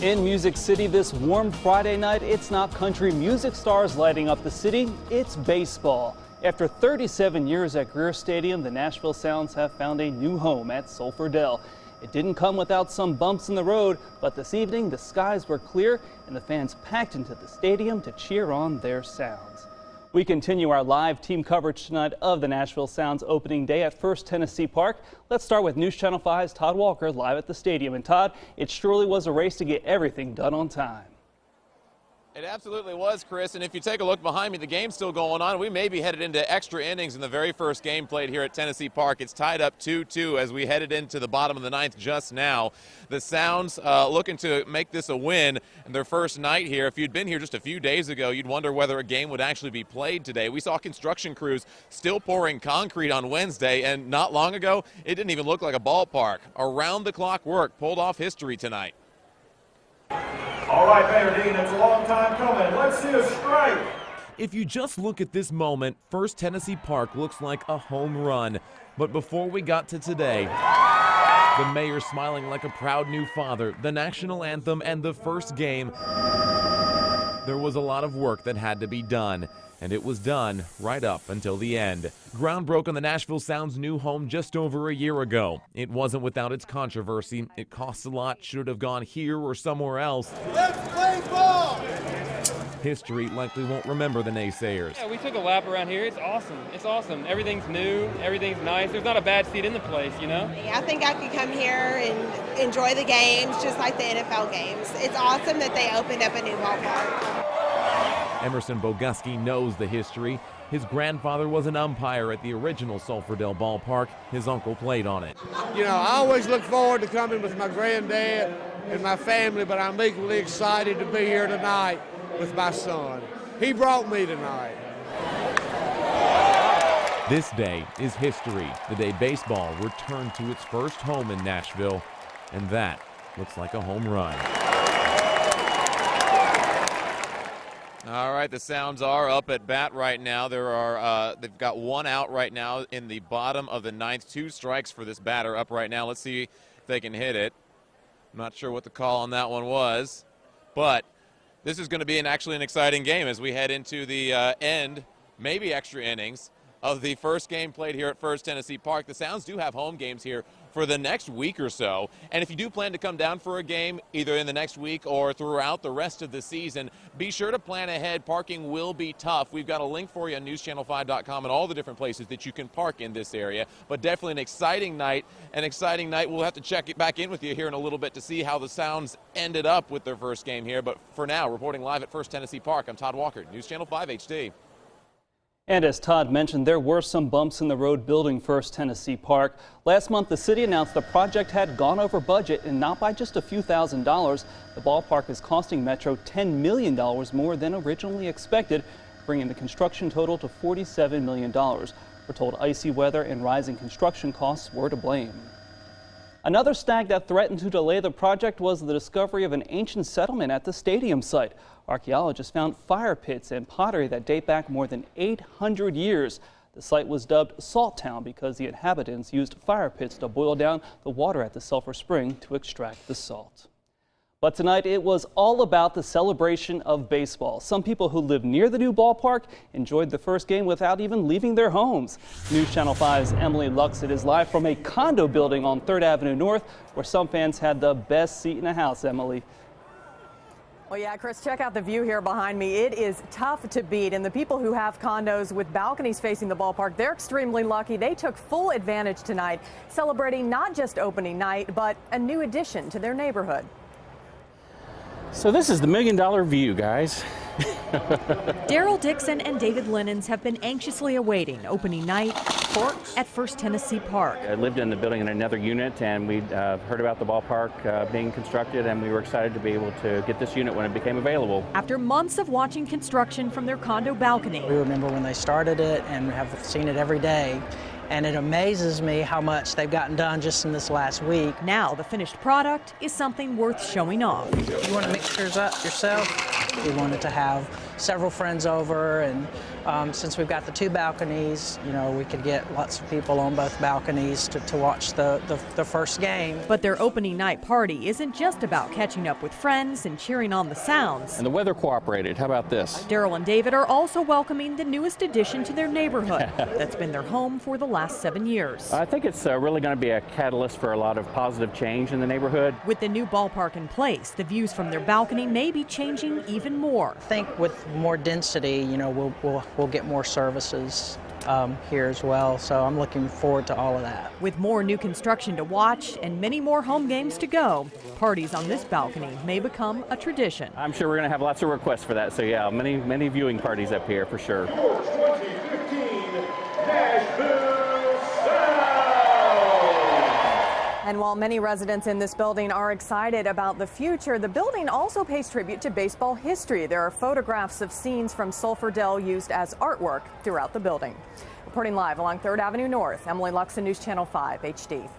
In Music City this warm Friday night, it's not country music stars lighting up the city, it's baseball. After 37 years at Greer Stadium, the Nashville Sounds have found a new home at Sulphur Dell. It didn't come without some bumps in the road, but this evening the skies were clear and the fans packed into the stadium to cheer on their Sounds. We continue our live team coverage tonight of the Nashville Sounds opening day at First Tennessee Park. Let's start with News Channel 5's Todd Walker live at the stadium. And Todd, it surely was a race to get everything done on time. It absolutely was, Chris, and if you take a look behind me, the game's still going on. We may be headed into extra innings in the very first game played here at Tennessee Park. It's tied up 2-2 as we headed into the bottom of the ninth just now. The Sounds looking to make this a win in their first night here. If you'd been here just a few days ago, you'd wonder whether a game would actually be played today. We saw construction crews still pouring concrete on Wednesday, and not long ago, it didn't even look like a ballpark. Around-the-clock work pulled off history tonight. All right, Mayor Dean, it's a long time coming. Let's see a strike. If you just look at this moment, First Tennessee Park looks like a home run. But before we got to today, the mayor smiling like a proud new father, the national anthem, and the first game, there was a lot of work that had to be done. And it was done right up until the end. Ground broke on the Nashville Sounds' new home just over a year ago. It wasn't without its controversy. It costs a lot, should have gone here or somewhere else. Let's play ball! History likely won't remember the naysayers. Yeah, we took a lap around here. It's awesome. It's awesome. Everything's new. Everything's nice. There's not a bad seat in the place, you know? I think I could come here and enjoy the games just like the NFL games. It's awesome that they opened up a new ballpark. Emerson Boguski knows the history. His grandfather was an umpire at the original Sulphur Dell ballpark. His uncle played on it. You know, I always look forward to coming with my granddad and my family, but I'm equally excited to be here tonight with my son. He brought me tonight. This day is history, the day baseball returned to its first home in Nashville, and that looks like a home run. All right, the Sounds are up at bat right now. They've got one out right now in the bottom of the ninth. 2 strikes for this batter up right now. Let's see if they can hit it. I'm not sure what the call on that one was, but this is going to be actually an exciting game as we head into the end, maybe extra innings, of the first game played here at First Tennessee Park. The Sounds do have home games here for the next week or so, and if you do plan to come down for a game either in the next week or throughout the rest of the season, be sure to plan ahead. Parking will be tough. We've got a link for you on newschannel5.com and all the different places that you can park in this area, but definitely an exciting night. We'll have to check it back in with you here in a little bit to see how the Sounds ended up with their first game here, but for now, reporting live at First Tennessee Park, I'm Todd Walker, News Channel 5 HD. And as Todd mentioned, there were some bumps in the road building First Tennessee Park. Last month, the city announced the project had gone over budget, and not by just a few $1,000s. The ballpark is costing Metro $10 million more than originally expected, bringing the construction total to $47 million. We're told icy weather and rising construction costs were to blame. Another snag that threatened to delay the project was the discovery of an ancient settlement at the stadium site. Archaeologists found fire pits and pottery that date back more than 800 years. The site was dubbed Salt Town because the inhabitants used fire pits to boil down the water at the sulfur spring to extract the salt. But tonight it was all about the celebration of baseball. Some people who live near the new ballpark enjoyed the first game without even leaving their homes. News Channel 5's Emily Luxett is live from a condo building on 3rd Avenue North where some fans had the best seat in the house. Emily. Well, yeah, Chris, check out the view here behind me. It is tough to beat, and the people who have condos with balconies facing the ballpark, they're extremely lucky. They took full advantage tonight, celebrating not just opening night, but a new addition to their neighborhood. So this is the $1 million view, guys. Daryl Dixon and David Lennons have been anxiously awaiting opening night at First Tennessee Park. I lived in the building in another unit, and we'd heard about the ballpark being constructed, and we were excited to be able to get this unit when it became available. After months of watching construction from their condo balcony. We remember when they started it and have seen it every day. And it amazes me how much they've gotten done just in this last week. Now the finished product is something worth showing off. You want to mix yours up yourself? We wanted to have several friends over, and since we've got the 2 balconies, you know, we could get lots of people on both balconies to watch the first game. But their opening night party isn't just about catching up with friends and cheering on the Sounds. And the weather cooperated. How about this? Daryl and David are also welcoming the newest addition to their neighborhood that's been their home for the last 7 years. I think it's really going to be a catalyst for a lot of positive change in the neighborhood. With the new ballpark in place, the views from their balcony may be changing even more. I think with more density, you know, we'll get more services here as well, so I'm looking forward to all of that. With more new construction to watch and many more home games to go, parties on this balcony may become a tradition. I'm sure we're going to have lots of requests for that, so yeah, many viewing parties up here for sure. 2015 Nashville Sounds! And while many residents in this building are excited about the future, the building also pays tribute to baseball history. There are photographs of scenes from Sulphur Dell used as artwork throughout the building. Reporting live along 3rd Avenue North, Emily Luxon, News Channel 5 HD.